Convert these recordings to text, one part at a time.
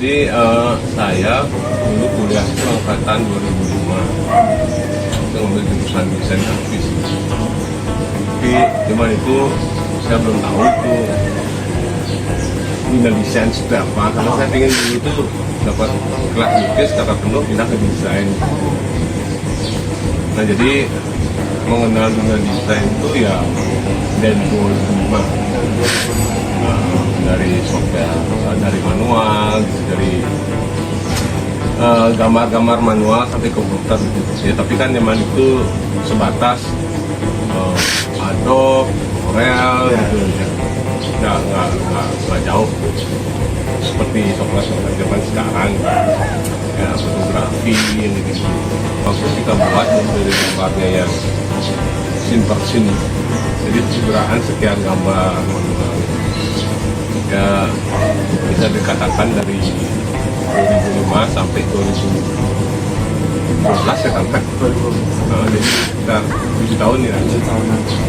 Jadi saya dulu kuliah itu angkatan 2005, saya ngambil jurusan desain grafis. Tapi cuman itu saya belum tahu itu minat desain seperti apa, karena saya ingin dulu itu dapat kelas lukis kata penuh pindah ke desain. Nah jadi mengenal dunia desain itu ya dari 2005, dari software, dari manual, dari gambar-gambar manual sampai komputer gitu. Ya tapi kan zaman itu sebatas Adobe, Corel gitu ya, nggak jauh seperti software zaman sekarang ya, fotografi yang gitu. Waktu kita buat dari gambarnya yang sin, jadi perkiraan sekian gambar manual. Ya bisa dikatakan dari 2005 sampai 2012 ya sampai jadi sekitar 7 tahun ya.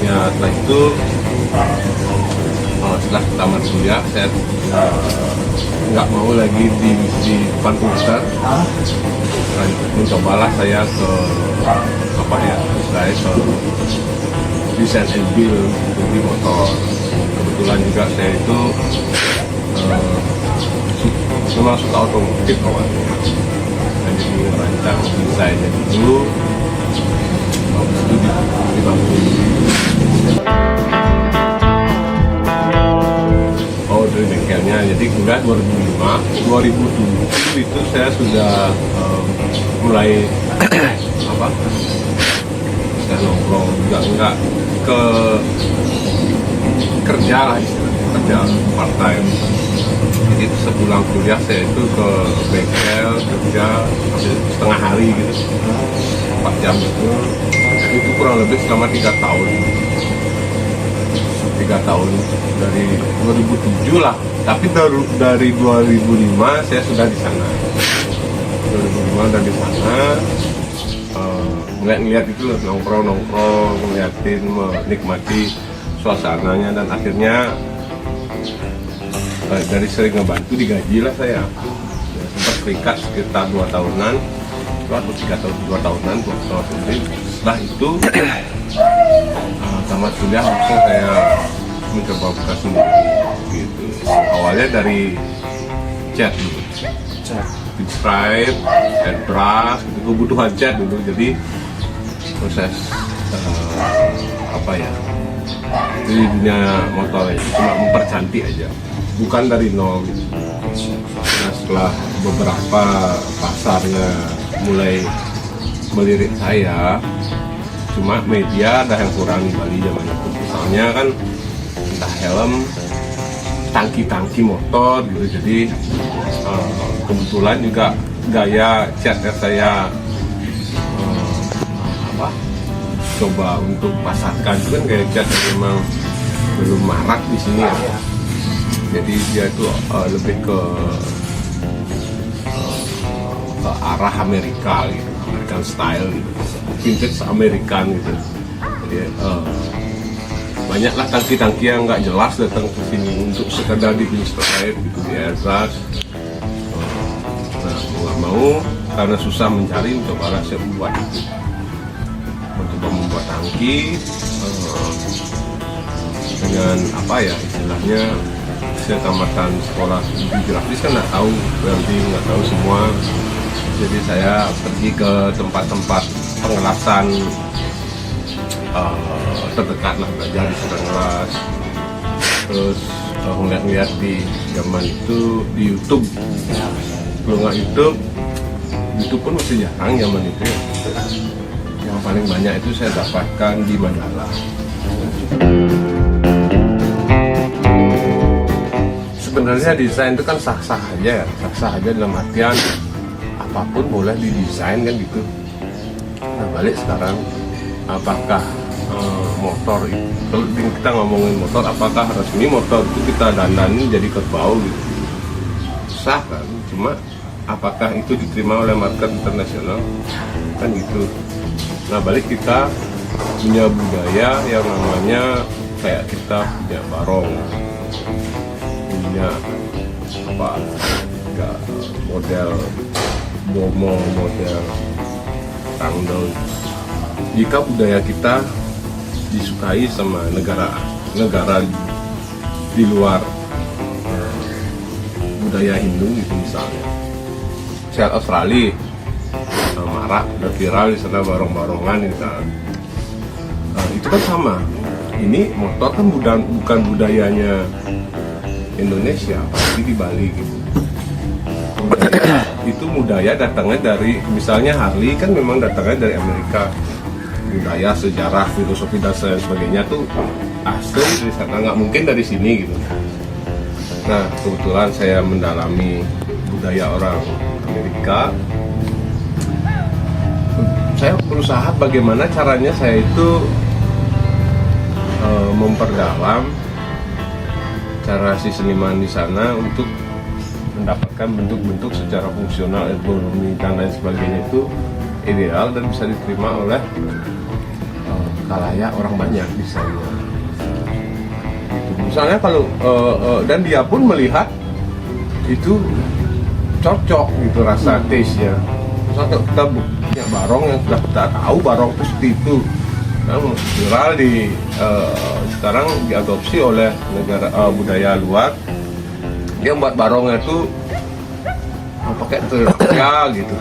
Ya setelah itu setelah tamat kuliah saya nggak mau lagi di depan komputer. Mencobalah saya ke apa ya, saya ke desain and build di motor. Kebetulan juga saya itu memang suka otomotif awalnya, dan jadi merancang desainnya dulu, habis itu dibangun. Oh dari bengkelnya, jadi kuliah 2007 itu saya sudah mulai apa? Saya nongkrong juga enggak ke kerja lah istilahnya, kerja part time. Jadi sepulang kuliah saya itu ke bengkel kerja setengah hari gitu, 4 jam itu kurang lebih selama 3 tahun dari 2007 lah. Tapi dari 2005 saya sudah di sana. 2005 udah di sana, ngeliat itu nongkrong, ngeliatin, menikmati suasananya, dan akhirnya dari sering ngebantu digaji lah saya. Sempat terikat sekitar 2 tahunan, 2 tahunan. Setelah itu tamat kuliah langsung saya mencoba buka sendiri gitu. Awalnya dari cat dulu, Pinstripe, airbrush gitu, kebutuhan cat dulu. Jadi proses apa ya, di dunia motor itu cuma mempercantik aja, bukan dari nol gitu. Nah setelah beberapa pasarnya mulai melirik saya, cuma media ada yang kurang di Bali zaman itu. Misalnya kan entah helm, tangki motor gitu. Jadi kebetulan juga gaya cat yang saya coba untuk pasarkan itu kan gaya cat yang memang belum marak di sini ya. Jadi dia itu lebih ke arah Amerika gitu, American style gitu, vintage American gitu. Jadi banyaklah tangki yang nggak jelas datang ke sini untuk sekedar di Pinstripe gitu, di airbrush. Nah mau nggak mau karena susah mencari, coba saya buat itu. Mencoba membuat tangki dengan apa ya istilahnya, saya tamatan sekolah grafis kan nggak tahu welding, nggak tahu semua. Jadi saya pergi ke tempat-tempat pengelasan terdekat lah, belajar di sekelas. Terus ngeliat di zaman itu di YouTube. Kalau nggak YouTube pun masih jarang zaman itu ya. Yang paling banyak itu saya dapatkan di Mandala. Sebenarnya desain itu kan sah-sah aja ya, sah-sah aja dalam artian apapun boleh didesain kan gitu. Nah balik sekarang, apakah motor itu, kalau kita ngomongin motor, apakah resmi motor itu kita dandanin jadi kerbau gitu? Sah kan, cuma apakah itu diterima oleh market internasional kan gitu. Nah balik kita punya budaya yang namanya kayak kita punya barong, punya apa nggak model bomo, model rangdong. Jika budaya kita disukai sama negara di luar budaya Hindu gitu misalnya, Seat Australia marak udah viral di sana barong-barongan gitu. Itu kan sama. Ini motor kan bukan budayanya Indonesia, apalagi di Bali gitu. Itu budaya datangnya dari, misalnya Harley kan memang datangnya dari Amerika. Budaya, sejarah, filosofi dan sebagainya tuh asli dari sana, nggak mungkin dari sini gitu. Nah, kebetulan saya mendalami budaya orang Amerika. Saya berusaha bagaimana caranya saya itu memperdalam cara si seniman di sana untuk mendapatkan bentuk-bentuk secara fungsional, ergonomi dan lain sebagainya itu ideal dan bisa diterima oleh khalayak orang banyak di sana. Misalnya kalau dan dia pun melihat itu cocok gitu rasa taste-nya. Misalnya kita punya barong yang sudah kita tahu barong itu seperti itu. Nah, viral sekarang diadopsi oleh negara budaya luar. Dia buat barongnya itu pakai ya gitu,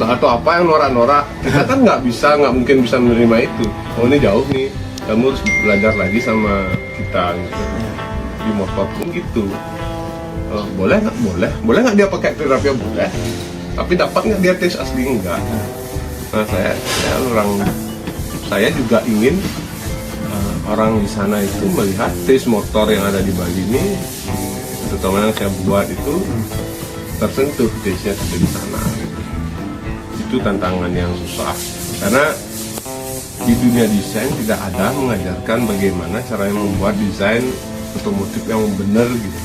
atau apa yang norak-norak. Kita kan nggak mungkin bisa menerima itu. Oh, ini jauh nih, kamu harus belajar lagi sama kita gitu. Di motor pun gitu. Boleh nggak dia pakai terapi? Boleh, tapi dapat nggak dia tes asli? Enggak. Nah, saya juga ingin orang di sana itu melihat tes motor yang ada di Bali ini, terutama yang saya buat itu tersentuh tesnya di sana. Itu tantangan yang susah karena di dunia desain tidak ada mengajarkan bagaimana caranya membuat desain otomotif yang benar gitu.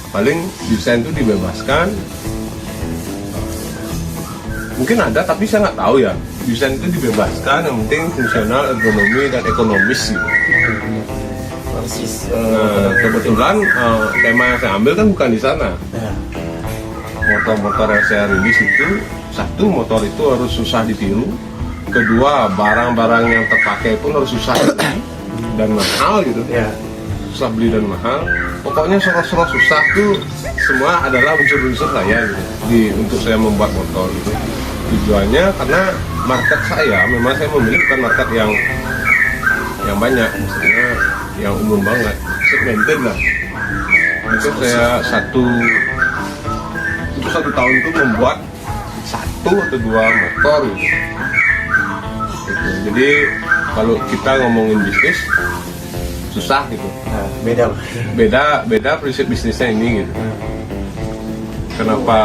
Paling desain itu dibebaskan, mungkin ada tapi saya nggak tahu ya. Desain itu dibebaskan, yang penting fungsional, ergonomi dan ekonomis gitu. Kebetulan tema yang saya ambil kan bukan di sana. Motor-motor yang saya rilis itu, satu, motor itu harus susah ditiru. Kedua, barang-barang yang terpakai pun harus susah dan mahal gitu. Susah beli dan mahal. Pokoknya soros-soros susah tuh semua adalah unsur-unsur saya gitu, untuk saya membuat motor gitu. Tujuannya karena market saya, memang saya memilih bukan market yang banyak, maksudnya yang umum banget, segmented lah. Itu saya untuk satu tahun itu membuat 1 atau 2 motor gitu. Jadi kalau kita ngomongin bisnis susah gitu. Beda prinsip bisnisnya ini gitu. Kenapa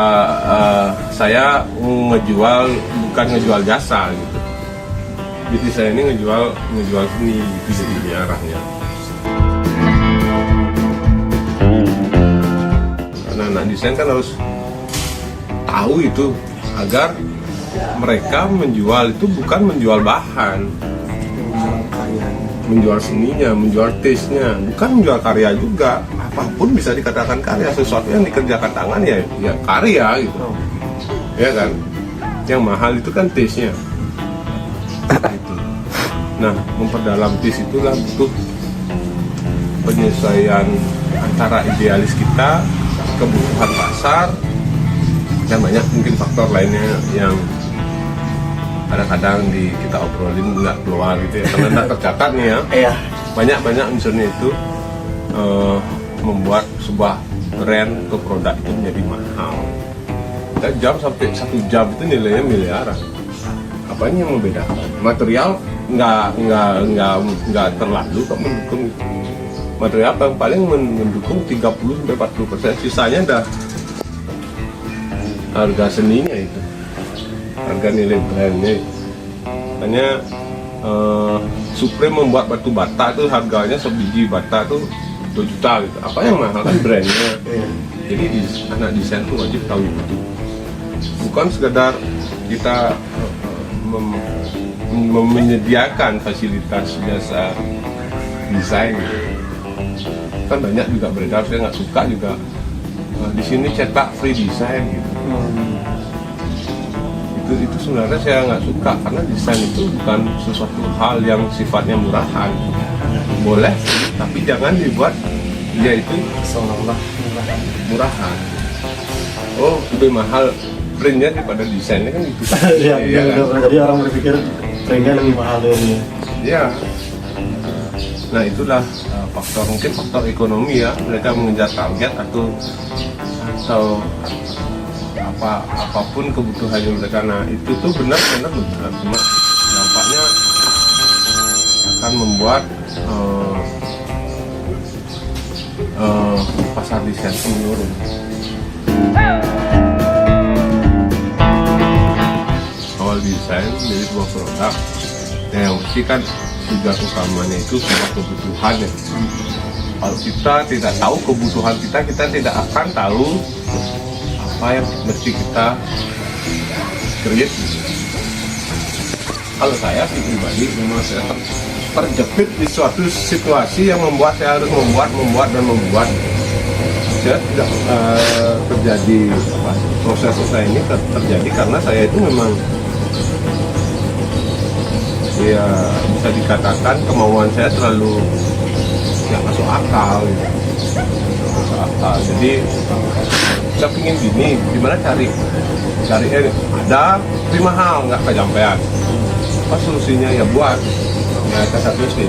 saya bukan ngejual jasa gitu. Bisnis saya ini ngejual seni gitu jadi arahnya. Anak-anak desain kan harus tahu itu agar mereka menjual itu bukan menjual bahan, menjual seninya, menjual taste-nya, bukan menjual karya juga. Apapun bisa dikatakan karya, sesuatu yang dikerjakan tangan ya karya gitu. Ya kan? Yang mahal itu kan taste-nya. Gitu. Nah, memperdalam taste itulah butuh penyesuaian antara idealis kita, kebutuhan pasar, dan banyak mungkin faktor lainnya yang kadang-kadang kita obrolin nggak keluar gitu ya, karena nggak tercatat nih ya. Banyak unsurnya itu membuat sebuah brand atau produk itu menjadi mahal. Dan sampai 1 jam itu nilainya miliaran. Apanya yang membedakan? Material nggak terlalu kok mendukung. Material yang paling mendukung 30-40%, sisanya dah harga seninya itu, harga nilai brandnya. Makanya Supreme membuat batu bata itu harganya sebiji bata tuh 2 juta gitu. Apa yang mahal kan brandnya. Jadi anak desain tuh wajib tahu itu. Bukan sekedar kita menyediakan fasilitas jasa desain. Kan banyak juga beredar, saya nggak suka juga di sini cetak free design gitu. Itu sebenarnya saya nggak suka, karena desain itu bukan sesuatu hal yang sifatnya murahan. Boleh, tapi jangan dibuat dia itu seolah-olah murahan. Oh, lebih mahal printnya daripada desainnya kan gitu. ya, kan? Jadi orang berpikir printnya lebih mahal dari Ya. Nah itulah mungkin faktor ekonomi ya, mereka mengejar target atau apapun kebutuhannya mereka. Nah itu tuh benar, cuma dampaknya akan membuat pasar desain menurun. Awal desain dari sebuah produk yang mesti kan tujuan utamanya itu sebuah kebutuhan ya. Kalau kita tidak tahu kebutuhan kita tidak akan tahu apa yang mesti kita create. Kalau saya sih pribadi memang saya terjepit di suatu situasi yang membuat saya harus membuat. Saya tidak terjadi proses saya ini terjadi karena saya itu memang ya bisa dikatakan kemauan saya terlalu yang masuk akal gitu. Jadi saya pingin gini, gimana cari ada tapi mahal, nggak kesampean. Apa solusinya? Ya buat ya satu itu.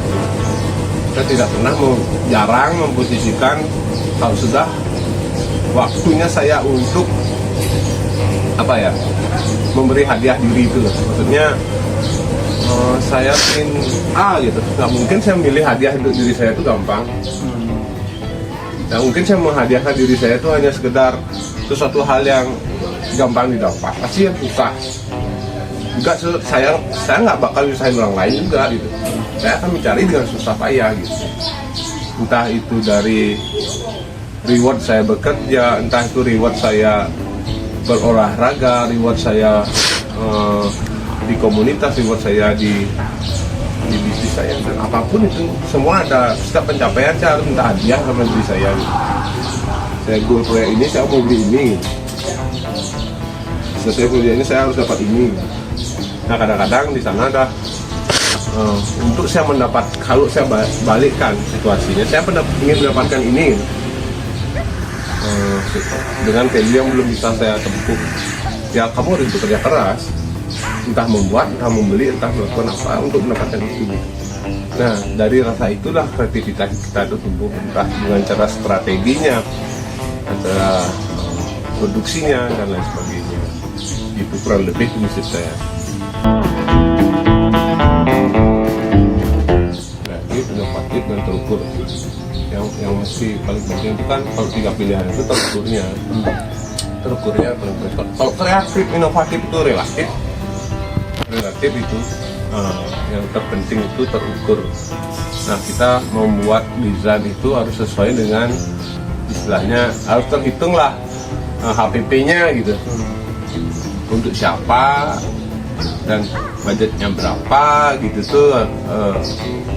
Saya tidak pernah jarang memposisikan kalau sudah waktunya saya untuk memberi hadiah diri itu loh. Maksudnya saya ingin gitu, nggak mungkin saya milih hadiah untuk diri saya itu gampang. Nggak mungkin saya menghadiahkan diri saya itu hanya sekedar sesuatu hal yang gampang didapat, pasti yang susah juga. Saya nggak bakal nyusahin orang lain juga gitu. Saya akan mencari dengan susah payah gitu, entah itu dari reward saya bekerja, entah itu reward saya berolahraga, reward saya di komunitas, reward saya di bisnis saya, dan apapun itu semua ada setiap pencapaian saya harus minta hadiah sama diri saya gitu. Saya goal proyek ini, saya mau beli ini gitu. Selesai proyek ini saya harus dapat ini. Nah kadang-kadang di sana ada untuk saya mendapat, kalau saya balikkan situasinya, saya ingin mendapatkan ini dengan value yang belum bisa saya tempuh. Ya kamu harus bekerja keras, entah membuat, entah membeli, entah melakukan apa untuk mendapatkan itu. Nah dari rasa itulah kreativitas kita itu tumbuh, entah dengan cara strateginya, antara produksinya dan lain sebagainya. Itu kurang lebih prinsip saya. Nah ini inovatif dan terukur. Yang masih paling penting itu kan kalau 3 pilihan itu terukurnya. Terukurnya paling penting. Kalau kreatif, inovatif itu relatif itu yang terpenting itu terukur. Nah kita membuat desain itu harus sesuai dengan istilahnya, harus terhitung lah HPP-nya gitu, untuk siapa dan budgetnya berapa gitu tuh,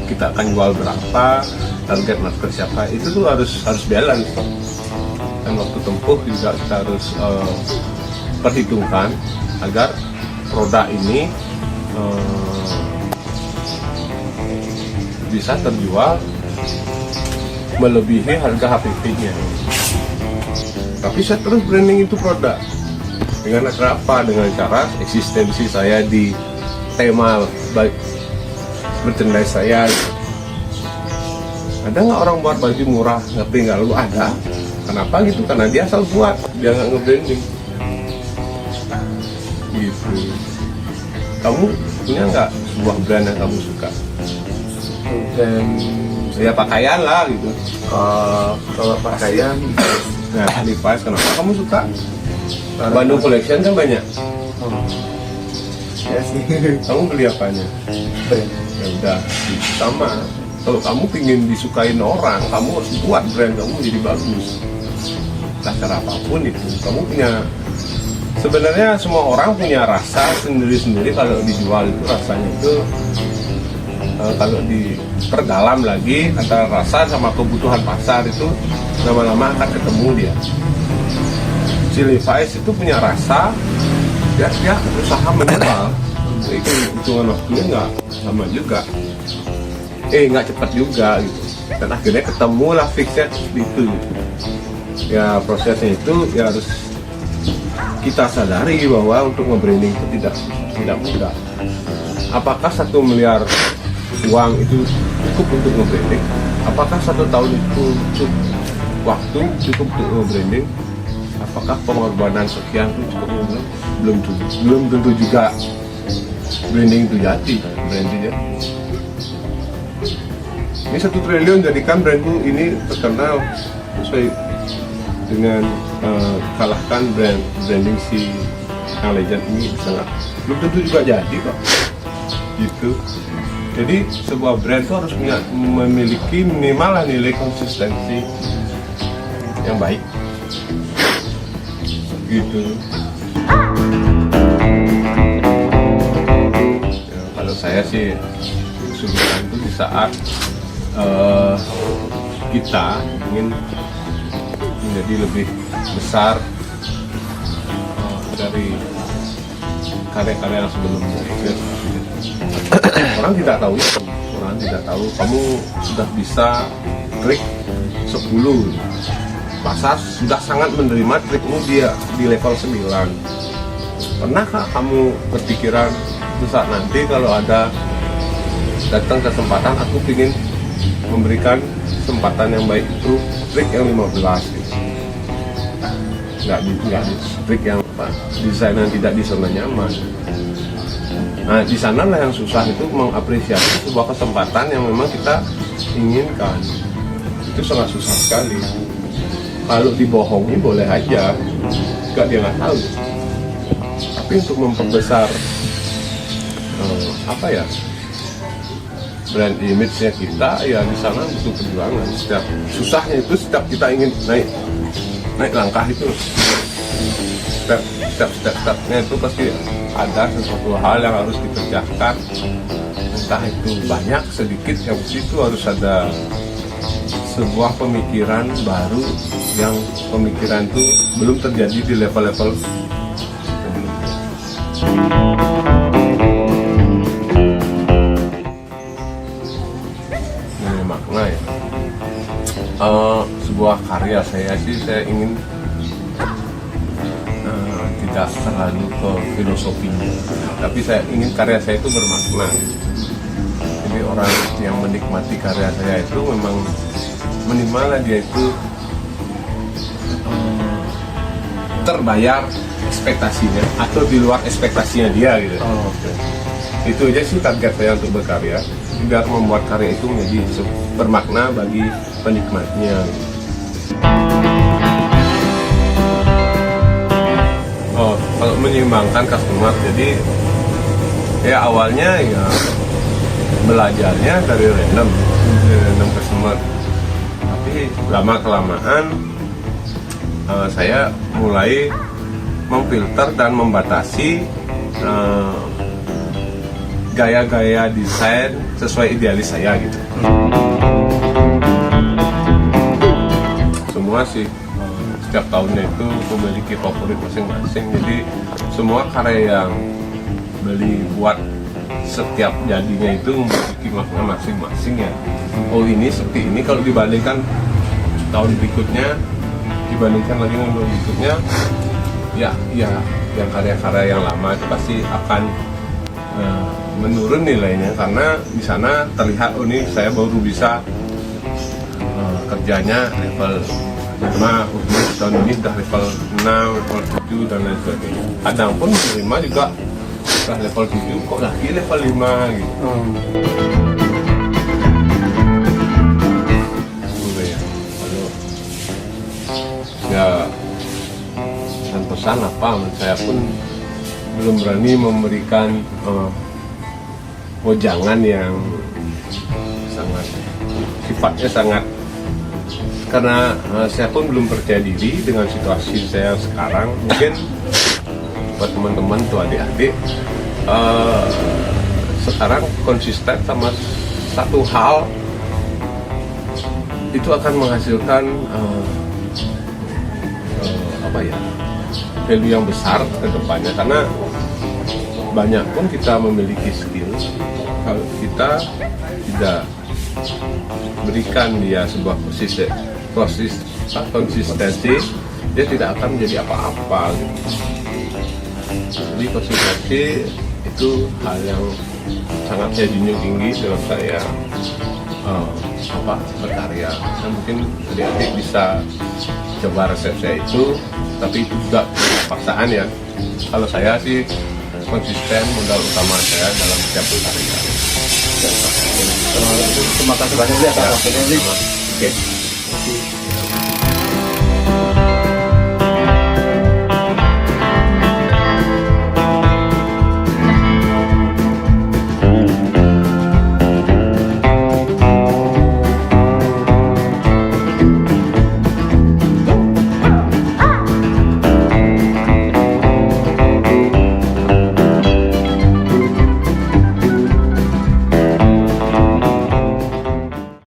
kita akan jual berapa, target market siapa, itu tuh harus balance. Dan waktu tempuh juga kita harus perhitungkan agar produk ini bisa terjual melebihi harga HPP-nya. Tapi saya terus branding itu produk dengan cara apa? Dengan cara eksistensi saya di tema baik merchandise saya. Ada nggak orang buat baju murah tapi nggak lalu ada? Kenapa gitu? Karena dia asal buat, dia nggak nge-branding. Gitu. Kamu punya nggak sebuah brand yang kamu suka? dan Ya pakaian lah gitu. kalau pakaian Nah, Levi's, kenapa kamu suka? Bandung Collection kan banyak. ya sih Kamu beli apanya? brand. Ya udah, sama. Kalau kamu ingin disukain orang, kamu harus buat brand kamu jadi bagus. Nah, cara apapun itu, kamu punya. Sebenarnya semua orang punya rasa sendiri-sendiri kalau dijual itu rasanya itu. Kalau diperdalam lagi antara rasa sama kebutuhan pasar itu lama-lama akan ketemu dia. si Levi's itu punya rasa, dia usaha menjual. Itu hitungan waktunya nggak lama juga, nggak cepat juga gitu. Dan akhirnya ketemulah fixnya itu. Ya prosesnya itu ya harus kita sadari bahwa untuk nge-branding itu tidak mudah. Apakah 1 miliar uang itu cukup untuk nge-branding? Apakah 1 tahun itu cukup waktu cukup untuk nge-branding? Apakah pengorbanan sekian itu cukup? Belum tentu juga branding itu jadi brandingnya. Ini 1 triliun jadikan brandku ini terkenal sesuai dengan kalahkan branding si yang legend ini sangat belum tentu juga jadi kok gitu. Jadi sebuah brand itu harus memiliki minimal nilai konsistensi yang baik gitu. Ya, kalau saya sih usulan itu di saat kita ingin menjadi lebih besar dari karya-karya yang sebelumnya. Orang tidak tahu itu, orang tidak tahu kamu sudah bisa trik 10, pasar sudah sangat menerima trikmu dia di level 9. Pernahkah kamu berpikiran suatu saat nanti kalau ada datang kesempatan aku ingin memberikan kesempatan yang baik itu trik yang 15 gitu. Nggak trik yang desain yang tidak di zona nyaman. Nah di sanalah yang susah itu mengapresiasi sebuah kesempatan yang memang kita inginkan. Itu sangat susah sekali. Kalau dibohongi boleh aja, nggak dia nggak tahu. Tapi untuk memperbesar brand image-nya kita, ya di sana butuh perjuangan. Setiap susahnya itu setiap kita ingin naik langkah itu, step-stepnya itu pasti ada sesuatu hal yang harus dikerjakan. Entah itu banyak sedikit, yang itu harus ada sebuah pemikiran baru yang pemikiran itu belum terjadi di level-level sebelumnya. Ini makna ya. Sebuah karya saya ingin tidak terlalu ke filosofinya, tapi saya ingin karya saya itu bermakna. Jadi orang yang menikmati karya saya itu memang minimal dia itu terbayar ekspektasinya atau di luar ekspektasinya dia gitu. Itu aja sih target saya untuk berkarya, biar membuat karya itu menjadi bermakna bagi penikmatnya. Kalau menyeimbangkan customer, jadi ya awalnya ya belajarnya dari random customer, tapi lama kelamaan saya mulai memfilter dan membatasi gaya-gaya desain sesuai idealis saya gitu. Semua sih setiap tahunnya itu memiliki favorit masing-masing, jadi semua karya yang beli buat setiap jadinya itu memiliki makna masing-masing ya. Oh ini seperti ini, kalau dibandingkan tahun berikutnya, dibandingkan lagi dengan tahun berikutnya, ya yang karya-karya yang lama itu pasti akan menurun nilainya, karena di sana terlihat oh ini saya baru bisa kerjanya level 5, tahun ini sudah level 6, level 7 dan lain sebagainya. Kadang pun menerima juga sudah level 7 kok lagi level 5 gitu. Ya dan pesan apa, saya pun belum berani memberikan wejangan yang sangat sifatnya sangat, karena saya pun belum percaya diri dengan situasi saya sekarang. Mungkin buat teman-teman tuh adik-adik sekarang konsisten sama satu hal itu akan menghasilkan apa ya, value yang besar ke depannya, karena banyak pun kita memiliki skill, kalau kita tidak berikan dia sebuah konsistensi, dia tidak akan menjadi apa-apa gitu. Jadi konsistensi itu hal yang sangat saya junjung tinggi dalam saya berkarya. Saya mungkin adik-adik bisa coba resep saya itu, tapi itu juga paksaan ya. Kalau saya sih konsisten modal utama saya dalam setiap berkarya. Terima kasih banyak ya atas waktunya. Oke.